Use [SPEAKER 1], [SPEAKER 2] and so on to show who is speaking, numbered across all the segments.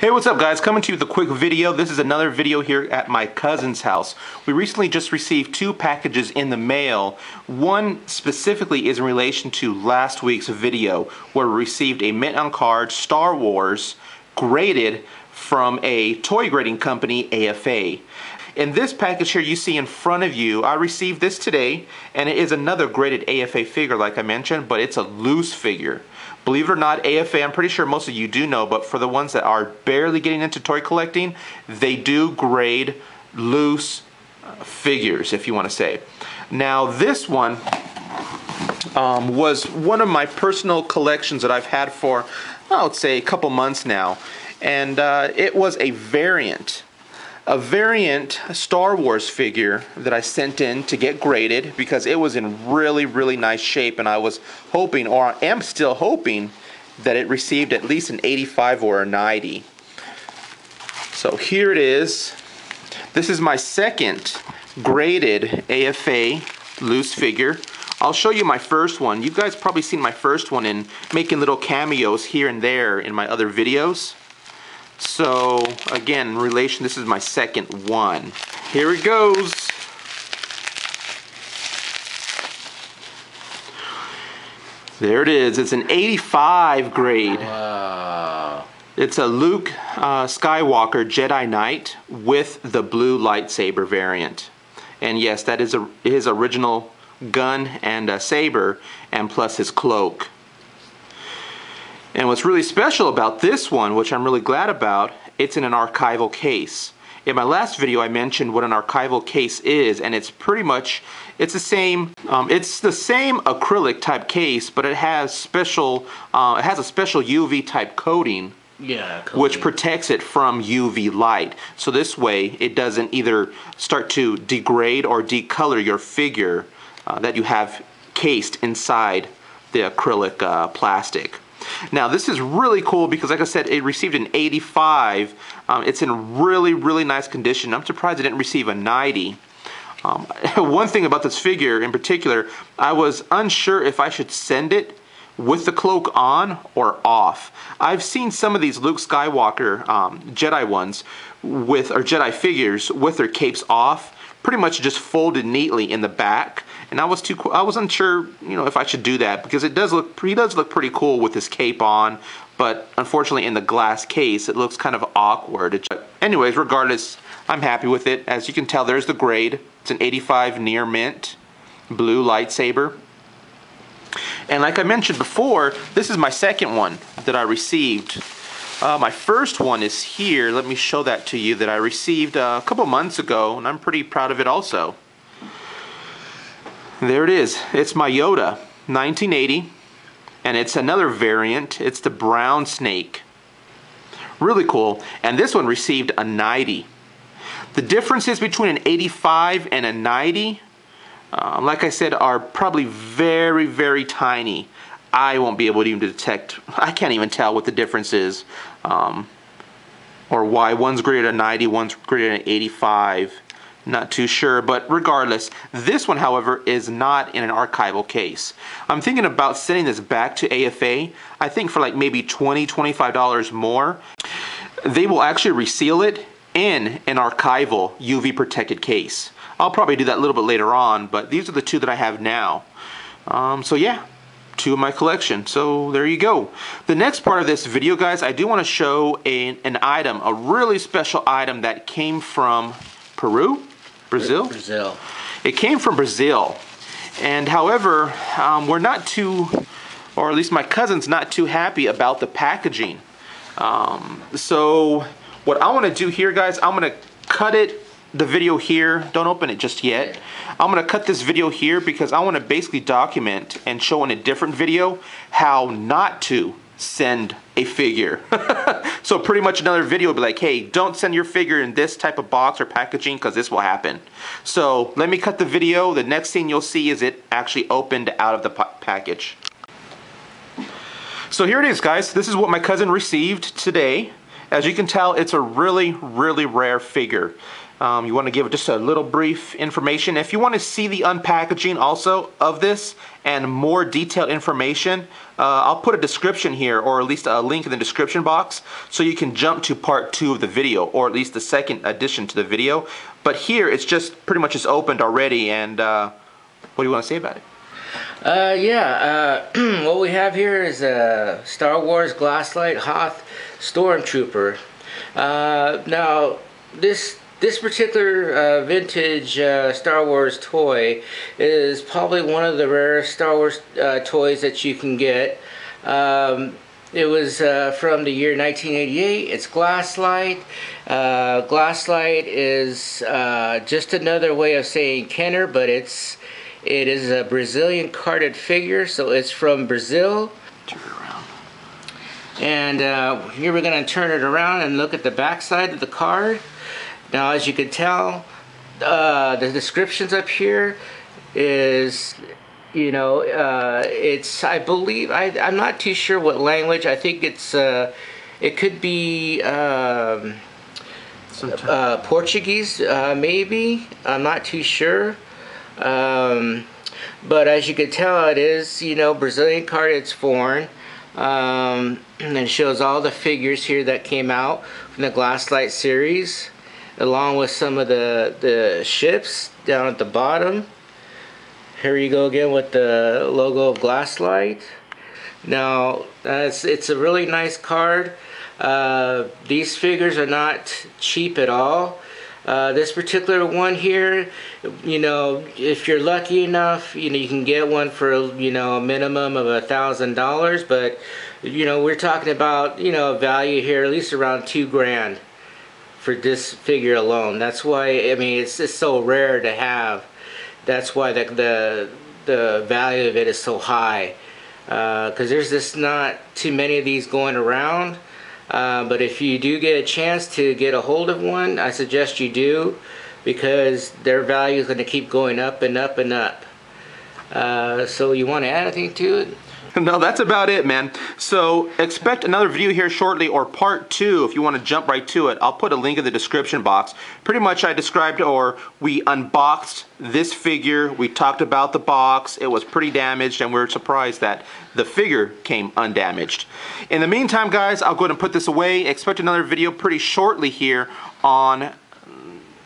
[SPEAKER 1] Hey, what's up guys? Coming to you with a quick video. This is another video here at my cousin's house. We recently just received two packages in the mail. One specifically is in relation to last week's video where we received a mint on card Star Wars graded from a toy grading company, AFA. In this package here you see in front of you, I received this today, and it is another graded AFA figure like I mentioned, but it's a loose figure. Believe it or not, AFA, I'm pretty sure most of you do know, but for the ones that are barely getting into toy collecting, they do grade loose figures, if you want to say. Now this one was one of my personal collections that I've had for, I would say, a couple months now. And it was a variant Star Wars figure that I sent in to get graded because it was in really nice shape, and I was hoping, or I am still hoping, that it received at least an 85 or a 90. So here it is. This is my second graded AFA loose figure. I'll show you my first one. You guys probably seen my first one in making little cameos here and there in my other videos. So again, in relation, this is my second one. Here it goes. There it is. It's an 85 grade. Wow. It's a Luke Skywalker Jedi Knight with the blue lightsaber variant. And yes, that is his original gun and saber, and plus his cloak. And what's really special about this one, which I'm really glad about, it's in an archival case. In my last video I mentioned what an archival case is, and it's pretty much, it's the same acrylic type case, but it has a special UV type coating. Yeah, which protects it from UV light. So this way it doesn't either start to degrade or decolor your figure that you have cased inside the acrylic plastic. Now this is really cool because, like I said, it received an 85. It's in really nice condition. I'm surprised it didn't receive a 90. One thing about this figure in particular, I was unsure if I should send it with the cloak on or off. I've seen some of these Luke Skywalker Jedi ones or Jedi figures with their capes off, pretty much just folded neatly in the back, and I was unsure, if I should do that because he does look pretty cool with his cape on, but unfortunately in the glass case it looks kind of awkward. Anyways, regardless, I'm happy with it. As you can tell, there's the grade. It's an 85 near mint blue lightsaber. And like I mentioned before, this is my second one that I received. My first one is here. Let me show that to you, that I received a couple months ago, and I'm pretty proud of it also. There it is. It's my Yoda, 1980, and it's another variant. It's the brown snake. Really cool. And this one received a 90. The differences between an 85 and a 90, like I said, are probably very tiny. I won't be able to even detect, I can't even tell what the difference is, or why one's graded at 90, one's graded at 85. Not too sure, but regardless, this one, however, is not in an archival case. I'm thinking about sending this back to AFA, I think for like maybe $20, $25 more. They will actually reseal it in an archival UV protected case. I'll probably do that a little bit later on, but these are the two that I have now. So yeah. Two of my collection. So there you go. The next part of this video, guys, I do want to show an item, a really special item that came from Brazil. It came from Brazil, and however, we're not too, or at least my cousin's not too happy about the packaging. So what I want to do here, guys, I'm going to cut the video here. Don't open it just yet. I'm going to cut this video here because I want to basically document and show in a different video how not to send a figure. So pretty much another video will be like, hey, don't send your figure in this type of box or packaging because this will happen. So let me cut the video. The next thing you'll see is it actually opened out of the package. So here it is, guys. This is what my cousin received today. As you can tell, it's a really rare figure. You want to give just a little brief information. If you want to see the unpackaging also of this and more detailed information, I'll put a description here, or at least a link in the description box, so you can jump to part 2 of the video, or at least the second addition to the video. But here it's just pretty much just opened already, and what do you want to say about it?
[SPEAKER 2] What we have here is a Star Wars Glasslight Hoth Stormtrooper. Now this particular vintage Star Wars toy is probably one of the rarest Star Wars toys that you can get. It was from the year 1988. It's Glasslight. Glasslight is just another way of saying Kenner, but it is a Brazilian carded figure, so it's from Brazil.
[SPEAKER 1] Turn it around.
[SPEAKER 2] And here we're going to turn it around and look at the back side of the card. Now, as you can tell, the descriptions up here is, you know, it's, I believe, I'm not too sure what language. I think it's, it could be Portuguese, maybe. I'm not too sure. But as you can tell, it is, you know, Brazilian card. It's foreign. And it shows all the figures here that came out from the Glasslight series, along with some of the ships down at the bottom. Here you go again with the logo of Glasslight. Now, it's a really nice card. These figures are not cheap at all. This particular one here, you know, if you're lucky enough, you know, you can get one for, you know, a minimum of $1,000, but, you know, we're talking about, you know, a value here at least around $2 grand for this figure alone. That's why, I mean, it's just so rare to have. That's why the value of it is so high, because there's just not too many of these going around. But if you do get a chance to get a hold of one, I suggest you do, because their value is going to keep going up and up and up. So you want to add anything to it?
[SPEAKER 1] No, that's about it, man. So expect another video here shortly, or part 2 if you want to jump right to it. I'll put a link in the description box. Pretty much I described, or we unboxed this figure. We talked about the box. It was pretty damaged, and we were surprised that the figure came undamaged. In the meantime, guys, I'll go ahead and put this away. Expect another video pretty shortly here on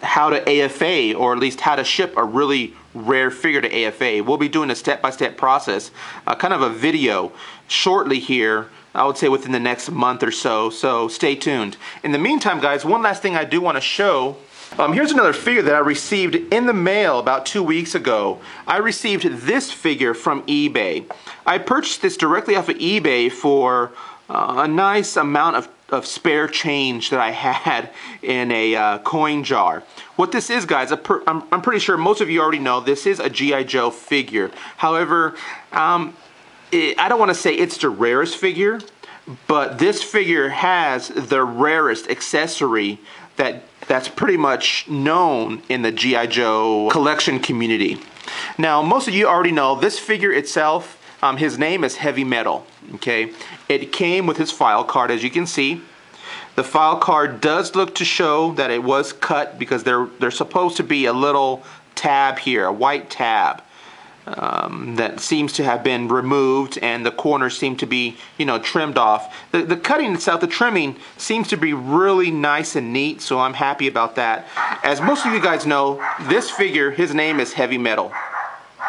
[SPEAKER 1] how to AFA, or at least how to ship a really rare figure to AFA. We'll be doing a step-by-step process, kind of a video shortly here, I would say within the next month or so, so stay tuned. In the meantime, guys, one last thing I do want to show. Here's another figure that I received in the mail about 2 weeks ago. I received this figure from eBay. I purchased this directly off of eBay for a nice amount of spare change that I had in a coin jar. What this is, guys, I'm pretty sure most of you already know, this is a G.I. Joe figure. However, I don't want to say it's the rarest figure, but this figure has the rarest accessory that's pretty much known in the G.I. Joe collection community. Now, most of you already know this figure itself. His name is Heavy Metal. Okay, it came with his file card, as you can see. The file card does look to show that it was cut, because there's supposed to be a little tab here, a white tab, that seems to have been removed, and the corners seem to be, you know, trimmed off. The cutting itself, the trimming, seems to be really nice and neat, so I'm happy about that. As most of you guys know, this figure, his name is Heavy Metal.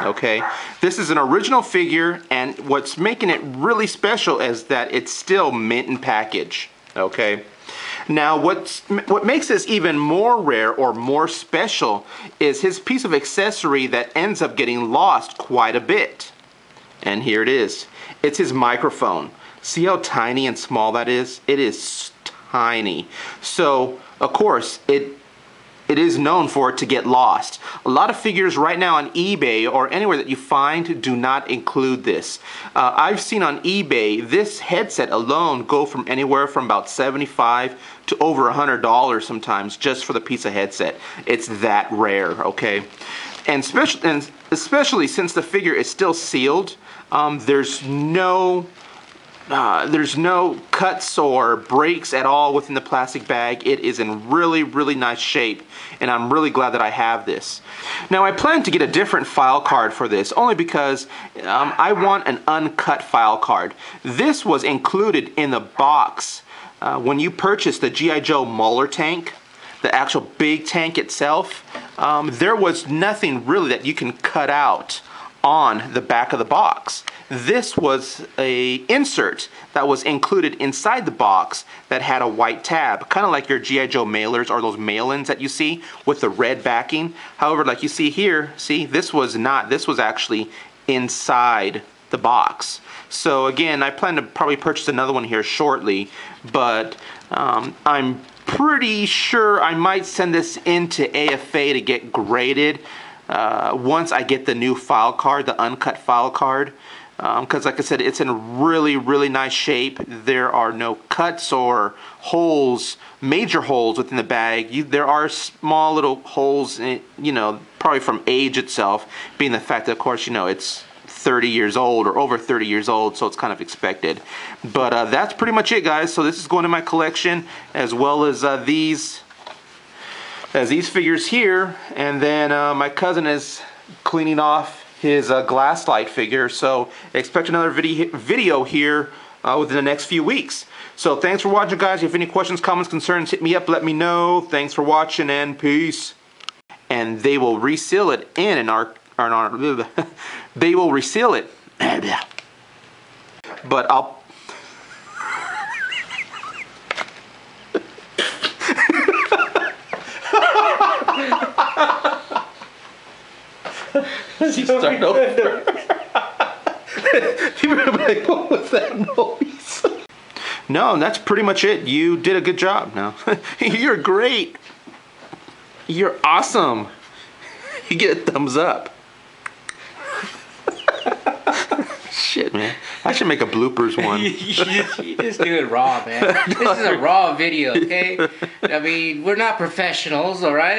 [SPEAKER 1] Okay, this is an original figure, and what's making it really special is that it's still mint in package. Okay, now what makes this even more rare or more special is his piece of accessory that ends up getting lost quite a bit. And here it is. It's his microphone. See how tiny and small that is? It is tiny. So, of course, it is known for it to get lost. A lot of figures right now on eBay or anywhere that you find do not include this. I've seen on eBay this headset alone go from anywhere from about $75 to over $100 sometimes just for the piece of headset. It's that rare, okay? And especially since the figure is still sealed, there's no there's no cuts or breaks at all within the plastic bag. It is in really, really nice shape, and I'm really glad that I have this. Now, I plan to get a different file card for this, only because I want an uncut file card. This was included in the box when you purchased the G.I. Joe Mauler tank, the actual big tank itself. There was nothing really that you can cut out on the back of the box. This was a insert that was included inside the box that had a white tab, kind of like your G.I. Joe mailers or those mail-ins that you see with the red backing. However, like you see here, see, this was not, this was actually inside the box. So again, I plan to probably purchase another one here shortly, but I'm pretty sure I might send this into AFA to get graded once I get the new file card, the uncut file card. Because like I said, it's in really, really nice shape. There are no cuts or holes, major holes within the bag. There are small little holes, you know, probably from age itself, being the fact that, of course, you know, it's 30 years old or over 30 years old, so it's kind of expected. But that's pretty much it, guys. So this is going in my collection, as well as these figures here. And then my cousin is cleaning off his glass light figure, so expect another video here within the next few weeks. So thanks for watching, guys. If you have any questions, comments, concerns, hit me up, let me know. Thanks for watching, and peace. And they will reseal it in our they will reseal it. But I'll start over. People are like, what was that noise? No, that's pretty much it. You did a good job. No, you're great. You're awesome. You get a thumbs up. Shit, man. I should make a bloopers one.
[SPEAKER 2] you just do it raw, man. This is a raw video, okay? I mean, we're not professionals, all right?